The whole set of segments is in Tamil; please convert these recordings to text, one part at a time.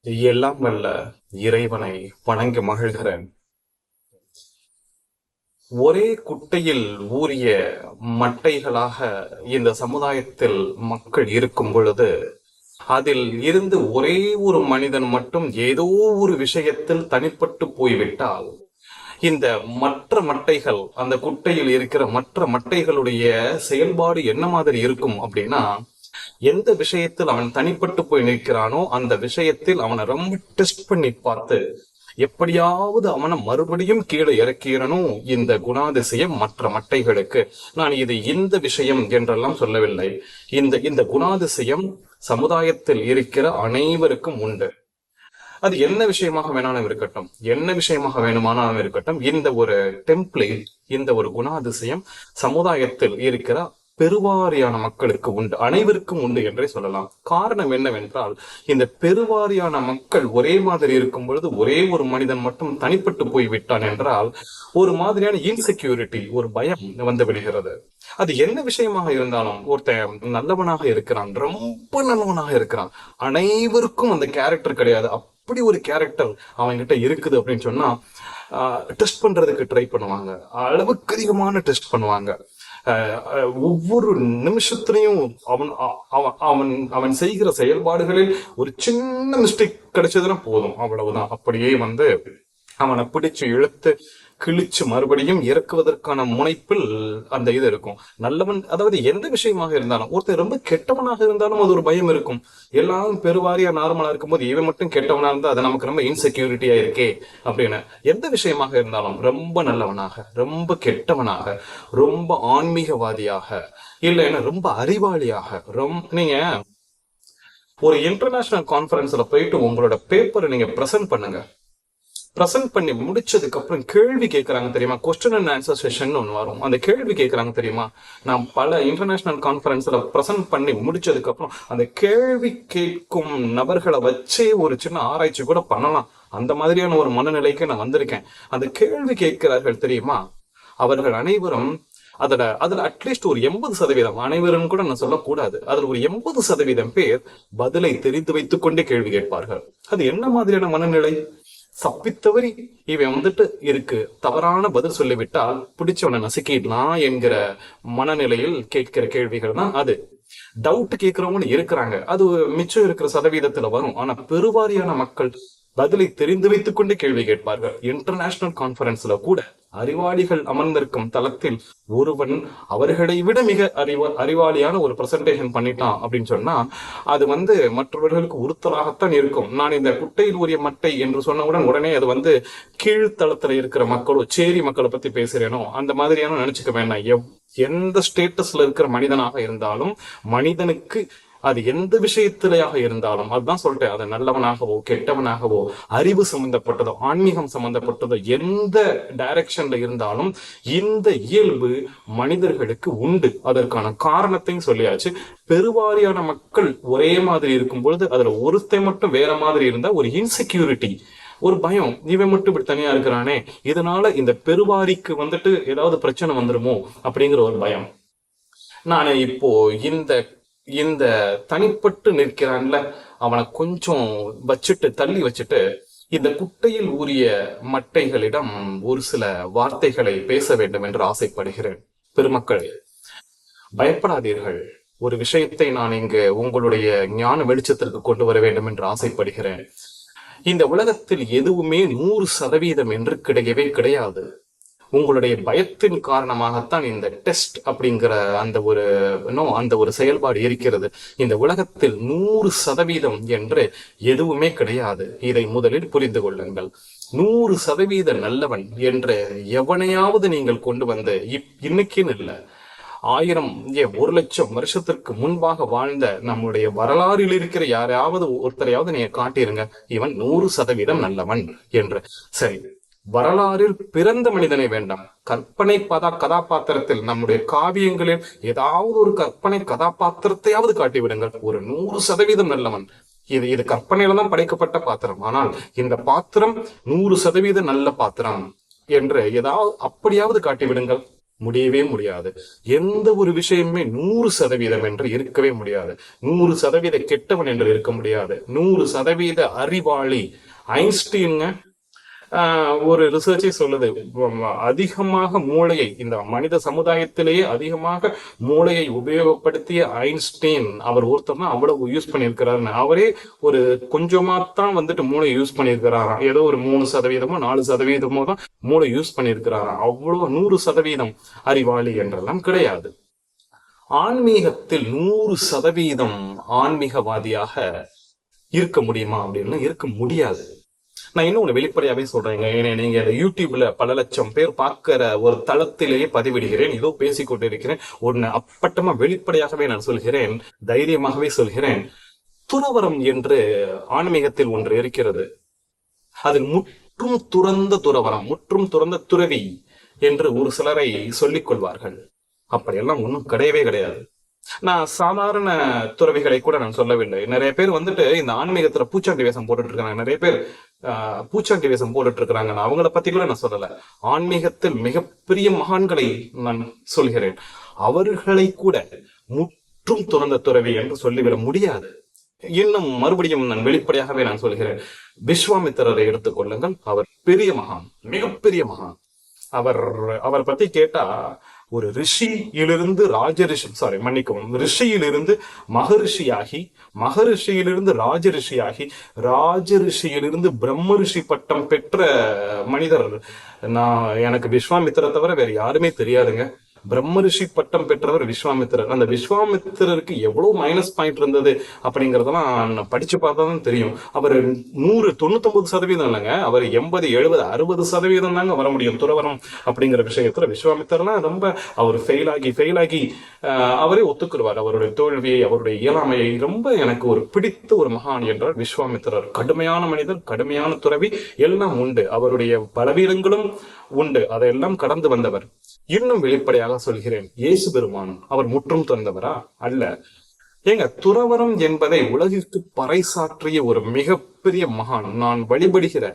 எல்லாம் வல்ல இறைவனை வணங்கி மகிழ்கிறேன். ஒரே குட்டையில் ஊறிய மட்டைகளாக இந்த சமுதாயத்தில் மக்கள் இருக்கும் பொழுது, அதில் இருந்து ஒரே ஒரு மனிதன் மட்டும் ஏதோ ஒரு விஷயத்தில் தனிப்பட்டு போய்விட்டால், இந்த மற்ற மட்டைகள், அந்த குட்டையில் இருக்கிற மற்ற மட்டைகளுடைய செயல்பாடு என்ன மாதிரி இருக்கும் அப்படின்னா, எந்த விஷயத்தில் அவன் தனிப்பட்டு போய் நிற்கிறானோ அந்த விஷயத்தில் அவனை ரொம்ப டெஸ்ட் பண்ணி பார்த்து எப்படியாவது அவனை மறுபடியும் கீழே இறக்கிறனும். இந்த குணாதிசயம் மற்ற மட்டைகளுக்கு, நான் இது இந்த விஷயம் என்றெல்லாம் சொல்லவில்லை, இந்த இந்த குணாதிசயம் சமுதாயத்தில் இருக்கிற அனைவருக்கும் உண்டு. அது என்ன விஷயமாக வேணாலும் இருக்கட்டும், என்ன விஷயமாக வேணுமானாலும் இருக்கட்டும், இந்த ஒரு டெம்ப்ளேட், இந்த ஒரு குணாதிசயம் சமுதாயத்தில் இருக்கிற பெருவாரியான மக்களுக்கு உண்டு, அனைவருக்கும் உண்டு என்றே சொல்லலாம். காரணம் என்னவென்றால், இந்த பெருவாரியான மக்கள் ஒரே மாதிரி இருக்கும் பொழுது ஒரே ஒரு மனிதன் மட்டும் தனிப்பட்டு போய் விட்டான் என்றால் ஒரு மாதிரியான இன்செக்யூரிட்டி, ஒரு பயம் வந்து விடுகிறது. அது என்ன விஷயமாக இருந்தாலும், ஒருத்தன் நல்லவனாக இருக்கிறான், ரொம்ப நல்லவனாக இருக்கிறான், அனைவருக்கும் அந்த கேரக்டர் கிடையாது, அப்படி ஒரு கேரக்டர் அவன்கிட்ட இருக்குது அப்படின்னு சொன்னா டெஸ்ட் பண்றதுக்கு ட்ரை பண்ணுவாங்க, அளவுக்கு அதிகமான டெஸ்ட் பண்ணுவாங்க. ஒவ்வொரு நிமிஷத்திலையும் அவன் அவன் அவன் செய்கிற செயல்பாடுகளில் ஒரு சின்ன மிஸ்டேக் கிடைச்சதுன்னா போதும், அவ்வளவுதான். அப்படியே வந்து அவனை பிடிச்சு இழுத்து கிழிச்சு மறுபடியும் இறக்குவதற்கான முனைப்பில் அந்த இது இருக்கும். நல்லவன், அதாவது எந்த விஷயமாக இருந்தாலும், ஒருத்தர் ரொம்ப கெட்டவனாக இருந்தாலும் அது ஒரு பயம் இருக்கும். எல்லாரும் பெருவாரியா நார்மலா இருக்கும்போது இவன் மட்டும் கெட்டவனா இருந்தா அது நமக்கு ரொம்ப இன்செக்யூரிட்டியா இருக்கே அப்படின்னு. எந்த விஷயமாக இருந்தாலும் ரொம்ப நல்லவனாக, ரொம்ப கெட்டவனாக, ரொம்ப ஆன்மீகவாதியாக, இல்லைன்னா ரொம்ப அறிவாளியாக, நீங்க ஒரு இன்டர்நேஷனல் கான்ஃபரன்ஸ்ல போயிட்டு உங்களோட பேப்பரை நீங்க பிரசன்ட் பண்ணுங்க. ப்ரெசென்ட் பண்ணி முடிச்சதுக்கு அப்புறம் கேள்வி கேட்கறாங்க தெரியுமா, கொஸ்டின் அண்ட் ஆன்சர் செஷன் ஒன்று வரும், அந்த கேள்வி கேட்கறாங்க தெரியுமா. நான் பல இன்டர்நேஷனல் கான்ஃபரன்ஸ்ல ப்ரெசென்ட் பண்ணி முடிச்சதுக்கு அப்புறம் அந்த கேள்வி கேட்கும் நபர்களை வச்சே ஒரு சின்ன ஆராய்ச்சி கூட பண்ணலாம். அந்த மாதிரியான ஒரு மனநிலைக்கு நான் வந்திருக்கேன். அந்த கேள்வி கேட்கிறார்கள் தெரியுமா, அவர்கள் அனைவரும் அதுல அட்லீஸ்ட் ஒரு 80%, அனைவரும் கூட நான் சொல்லக்கூடாது, அதுல ஒரு 80% பேர் பதிலை தெரிந்து வைத்துக் கொண்டே கேள்வி கேட்பார்கள். அது என்ன மாதிரியான மனநிலை? சப்பித்தவரி இவன் வந்துட்டு இருக்கு, தவறான பதில் சொல்லிவிட்டால் பிடிச்சவனை நசுக்கிடலாம் என்கிற மனநிலையில் கேட்கிற கேள்விகள் தான் அது. டவுட் கேட்கிறவங்க இருக்கிறாங்க, அது மிச்சம் இருக்கிற சதவீதத்துல வரும். ஆனா பெருவாரியான மக்கள் பதிலை தெரிந்து வைத்துக் கொண்டு கேள்வி கேட்பார்கள். இன்டர்நேஷனல் கான்ஃபரன்ஸ்ல கூட அறிவாளிகள் அமர்ந்திருக்கும் தளத்தில் ஒருவன் அவர்களை விட மிக அறிவாளியான ஒரு பிரசன்டேஷன் பண்ணிட்டான் அப்படின்னு சொன்னா அது வந்து மற்றவர்களுக்கு உறுத்தலாகத்தான் இருக்கும். நான் இந்த குட்டையில் ஊறிய மட்டை என்று சொன்னவுடன் உடனே அது வந்து கீழ்த்தளத்துல இருக்கிற மக்களோ சேரி மக்களை பத்தி பேசுறேனோ அந்த மாதிரியான நினைச்சுக்க வேண்டாம். எந்த ஸ்டேட்டஸ்ல இருக்கிற மனிதனாக இருந்தாலும், மனிதனுக்கு அது எந்த விஷயத்திலேயாக இருந்தாலும், அதுதான் சொல்லிட்டேன், அது நல்லவனாகவோ கெட்டவனாகவோ, அறிவு சம்பந்தப்பட்டதோ ஆன்மீகம் சம்பந்தப்பட்டதோ, எந்த டைரக்ஷன்ல இருந்தாலும் இந்த இயல்பு மனிதர்களுக்கு உண்டு. அதற்கான காரணத்தையும் சொல்லியாச்சு. பெருவாரியான மக்கள் ஒரே மாதிரி இருக்கும் பொழுது அதுல ஒருத்தன் மட்டும் வேற மாதிரி இருந்தா ஒரு இன்செக்யூரிட்டி, ஒரு பயம், இவன் மட்டும் இப்படி தனியா இருக்கிறானே, இதனால இந்த பெருவாரிக்கு வந்துட்டு ஏதாவது பிரச்சனை வந்துருமோ அப்படிங்கிற ஒரு பயம். நான் இப்போ இந்த இந்த தனிப்பட்டு நிற்கிறான்ல, அவனை கொஞ்சம் வச்சுட்டு தள்ளி வச்சுட்டு இந்த குட்டையில் ஊறிய மட்டைகளிடம் ஒரு சில வார்த்தைகளை பேச வேண்டும் என்று ஆசைப்படுகிறேன். பெருமக்களே, பயப்படாதீர்கள். ஒரு விஷயத்தை நான் இங்கு உங்களுடைய ஞான வெளிச்சத்திற்கு கொண்டு வர வேண்டும் என்று ஆசைப்படுகிறேன். இந்த உலகத்தில் எதுவுமே 100% என்று கிடையவே கிடையாது. உங்களுடைய பயத்தின் காரணமாகத்தான் இந்த டெஸ்ட் அப்படிங்கிற அந்த ஒரு செயல்பாடு இருக்கிறது. இந்த உலகத்தில் 100% என்று எதுவுமே கிடையாது. இதை முதலில் புரிந்து கொள்ளுங்கள். 100% நல்லவன் என்று எவனையாவது நீங்கள் கொண்டு வந்து இன்னைக்குன்னு இல்லை, 1000 1,00,000 வருஷத்திற்கு முன்பாக வாழ்ந்த நம்முடைய வரலாறில் இருக்கிற யாரையாவது ஒருத்தரையாவது நீங்க காட்டிருங்க, இவன் 100% நல்லவன் என்று. சரி, வரலாறில் பிறந்த மனிதனை வேண்டாம், கற்பனை கதாபாத்திரத்தில் நம்முடைய காவியங்களில் ஏதாவது ஒரு கற்பனை கதாபாத்திரத்தையாவது காட்டிவிடுங்கள், ஒரு 100% நல்லவன். இது கற்பனையில தான் படைக்கப்பட்ட பாத்திரம், ஆனால் இந்த பாத்திரம் 100% நல்ல பாத்திரம் என்று ஏதாவது அப்படியாவது காட்டிவிடுங்கள். முடியவே முடியாது. எந்த ஒரு விஷயமுமே 100% என்று இருக்கவே முடியாது. 100% கெட்டவன் என்று இருக்க முடியாது. 100% அறிவாளி ஐன்ஸ்டீன்ங்க ஒரு ரிசர்ச்சே சொல்லுது, அதிகமாக மூளையை இந்த மனித சமுதாயத்திலேயே அதிகமாக மூளையை உபயோகப்படுத்திய ஐன்ஸ்டீன் அவர் ஒருத்தர் தான் அவ்வளவு யூஸ் பண்ணியிருக்கிறாருன்னு. அவரே ஒரு கொஞ்சமா தான் வந்துட்டு மூளை யூஸ் பண்ணியிருக்கிறாராம். ஏதோ ஒரு 3%மோ 4%மோ தான் மூளை யூஸ் பண்ணியிருக்கிறாராம். அவ்வளவு 100% அறிவாளி என்றெல்லாம் கிடையாது. ஆன்மீகத்தில் 100% ஆன்மீகவாதியாக இருக்க முடியுமா அப்படின்னா இருக்க முடியாது. நான் இன்னும் ஒன்று வெளிப்படையாவே சொல்றேங்க. ஏன்னா நீங்க யூடியூப்ல பல லட்சம் பேர் பார்க்கிற ஒரு தளத்திலேயே பதிவிடுகிறேன், இதோ பேசிக்கொண்டிருக்கிறேன். ஒன்னு அப்பட்டமா வெளிப்படையாகவே நான் சொல்கிறேன், தைரியமாகவே சொல்கிறேன். துறவரம் என்று ஆன்மீகத்தில் ஒன்று இருக்கிறது. அது முற்றும் துறந்த துறவரம், முற்றும் துறந்த துறவி என்று ஒரு சிலரை சொல்லிக் கொள்வார்கள். அப்படியெல்லாம் ஒன்றும் கிடையவே கிடையாது. நான் சாதாரண துறவிகளை கூட நான் சொல்லவில்லை. நிறைய பேர் வந்துட்டு இந்த ஆன்மீகத்துல பூச்சாண்டி வேஷம் போட்டுட்டு இருக்காங்க. நிறைய பேர் பூச்சாண்டி வேஷம் போட்டுட்டு இருக்கிறாங்க. நான் அவங்கள பத்தி கூட நான் சொல்லல. ஆன்மீகத்தில் மிகப்பெரிய மகான்களை நான் சொல்கிறேன். அவர்களை கூட முற்றும் துறந்த துறவி என்று சொல்லிவிட முடியாது. இன்னும் மறுபடியும் நான் வெளிப்படையாகவே நான் சொல்கிறேன். விஸ்வாமித்திரரை எடுத்துக்கொள்ளுங்கள். அவர் பெரிய மகான், மிகப்பெரிய மகான். அவரை பத்தி கேட்டா ஒரு ரிஷியிலிருந்து ரிஷியிலிருந்து மகரிஷியாகி, மகரிஷியிலிருந்து ராஜரிஷியாகி, ராஜரிஷியிலிருந்து பிரம்ம ரிஷி பட்டம் பெற்ற மனிதர். எனக்கு விஸ்வாமித்திர தவிர வேற யாருமே தெரியாதுங்க. பிரம்ம ரிஷி பட்டம் பெற்றவர் விஸ்வாமித்திரர். அந்த விஸ்வாமித்திரருக்கு எவ்வளவு மைனஸ் பாயிண்ட் இருந்தது அப்படிங்கறதெல்லாம் படிச்சு பார்த்தா தான் தெரியும். அவர் 99% இல்லைங்க, அவர் 80, 70, 60% தாங்க வர முடியும் துறவரம் அப்படிங்கிற விஷயத்துல. விஸ்வாமித்திரலாம் ரொம்ப அவர் ஃபெயில் ஆகி அவரே ஒத்துக்குருவார் அவருடைய தோல்வியை, அவருடைய இயலாமையை. ரொம்ப எனக்கு ஒரு பிடித்த ஒரு மகான் என்றால் விஸ்வாமித்திரர். கடுமையான மனிதர், கடுமையான துறவி, எல்லாம் உண்டு. அவருடைய பலவீனங்களும் உண்டு, அதையெல்லாம் கடந்து வந்தவர். இன்னும் வெளிப்படையாக சொல்கிறேன், இயேசு பெருமானும் அவர் முற்றும் துறந்தவரா? அல்ல. ஏங்க, துறவரம் என்பதை உலகிற்கு பறைசாற்றிய ஒரு மிகப்பெரிய மகான். நான் வழிபடுகிற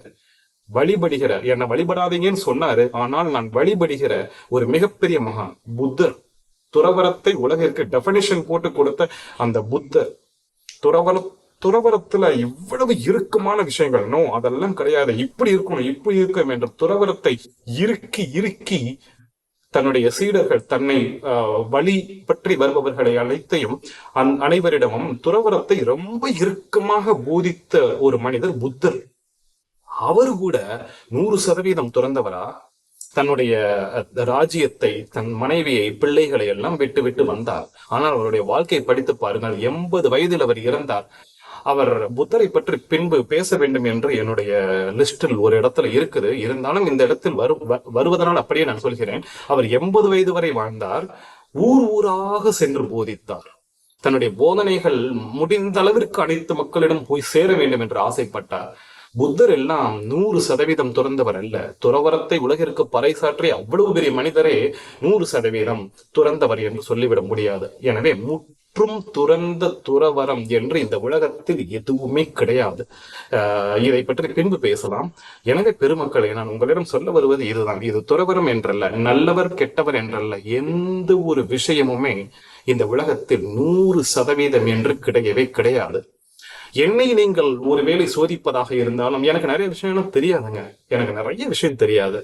என்னை வழிபடாதீங்கன்னு சொன்னாரு, ஆனால் நான் வழிபடுகிற ஒரு மிகப்பெரிய மகான் புத்தர். துறவரத்தை உலகிற்கு டெபினிஷன் போட்டு கொடுத்த அந்த புத்தர். துறவரத்துல இவ்வளவு இறுக்கமான விஷயங்கள் அதெல்லாம் கிடையாது. இப்படி இருக்கும் என்ற துறவரத்தை இறுக்கி தன்னுடைய சீடர்கள், தன்னை வழி பற்றி வருபவர்களை அனைத்தையும் அனைவரிடமும் துறவரத்தை ரொம்ப இறுக்கமாக போதித்த ஒரு மனிதர் புத்தர். அவரு கூட 100% துறந்தவரா? தன்னுடைய ராஜ்யத்தை, தன் மனைவியை, பிள்ளைகளை எல்லாம் விட்டு வந்தார். ஆனால் அவருடைய வாழ்க்கையை படித்து பாருங்கள். 80 வயதில் அவர் இறந்தார். அவர் புத்தரை பற்றி பின்பு பேச வேண்டும் என்று என்னுடைய லிஸ்டில் ஒரு இடத்துல இருக்குது. இருந்தாலும் இந்த இடத்தில் வருவதனால் அப்படியே நான் சொல்கிறேன். அவர் 80 வயது வரை வாழ்ந்தார். ஊராக சென்று போதித்தார். தன்னுடைய போதனைகள் முடிந்த அளவிற்கு அனைத்து மக்களிடம் போய் சேர வேண்டும் என்று ஆசைப்பட்டார். புத்தர் எல்லாம் 100% துறந்தவர் அல்ல. துறவரத்தை உலகிற்கு பறைசாற்றி அவ்வளவு பெரிய மனிதரே 100% துறந்தவர் என்று சொல்லிவிட முடியாது. எனவே முற்றும் துறந்த துறவரம் என்று இந்த உலகத்தில் எதுவுமே கிடையாது. இதை பற்றி பின்பு பேசலாம். எனவே பெருமக்களே, நான் உங்களிடம் சொல்ல வருவது இதுதான். இது துறவரம் என்றல்ல, நல்லவர் கெட்டவர் என்றல்ல, எந்த ஒரு விஷயமுமே இந்த உலகத்தில் 100% என்று கிடையவே கிடையாது. என்னை நீங்கள் ஒருவேளை சோதிப்பதாக இருந்தாலும் எனக்கு நிறைய விஷயங்களும் தெரியாதுங்க. எனக்கு நிறைய விஷயம் தெரியாது.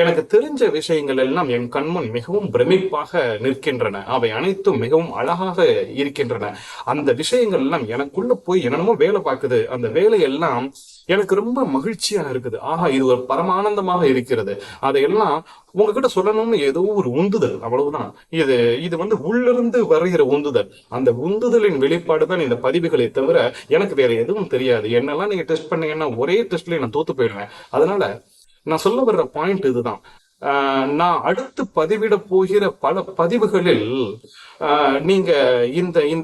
எனக்கு தெரிஞ்ச விஷயங்கள் எல்லாம் என் கண்முன் மிகவும் பிரமிப்பாக நிற்கின்றன. அவை அனைத்தும் மிகவும் அழகாக இருக்கின்றன. அந்த விஷயங்கள் எல்லாம் எனக்குள்ள போய் என்னென்னமோ வேலை பார்க்குது. அந்த வேலையெல்லாம் எனக்கு ரொம்ப மகிழ்ச்சியா இருக்குது. இது ஒரு பரமானந்தமாக இருக்கிறது. அதையெல்லாம் உங்ககிட்ட சொல்லணும்னு ஏதோ ஒரு உந்துதல், அவ்வளவுதான். இது உள்ளிருந்து வருகிற உந்துதல். அந்த உந்துதலின் வெளிப்பாடுதான் இந்த பதிவுகளை தவிர எனக்கு வேற எதுவும் தெரியாது. என்னெல்லாம் நீங்க டெஸ்ட் பண்ணீங்கன்னா ஒரே டெஸ்ட்லயே நான் தோத்து போயிடுவேன். அதனால நான் சொல்ல வர்ற பாயிண்ட் இதுதான். நான் அடுத்து பதிவிட போகிற பல பதிவுகளில் நீங்க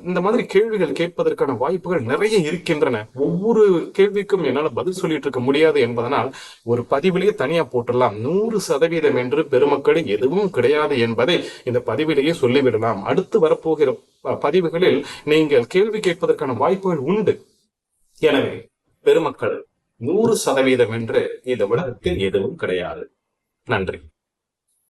இந்த மாதிரி கேள்விகள் கேட்பதற்கான வாய்ப்புகள் நிறைய இருக்கின்றன. ஒவ்வொரு கேள்விக்கும் என்னால பதில் சொல்லிட்டு இருக்க முடியாது என்பதனால் ஒரு பதிவிலேயே தனியா போட்டுடலாம். 100% என்று பெருமக்களில் எதுவும் கிடையாது என்பதை இந்த பதிவிலேயே சொல்லிவிடலாம். அடுத்து வரப்போகிற பதிவுகளில் நீங்கள் கேள்வி கேட்பதற்கான வாய்ப்புகள் உண்டு. எனவே பெருமக்கள், 100% என்று இந்த உலகத்தில் எதுவும் கிடையாது. நன்றி.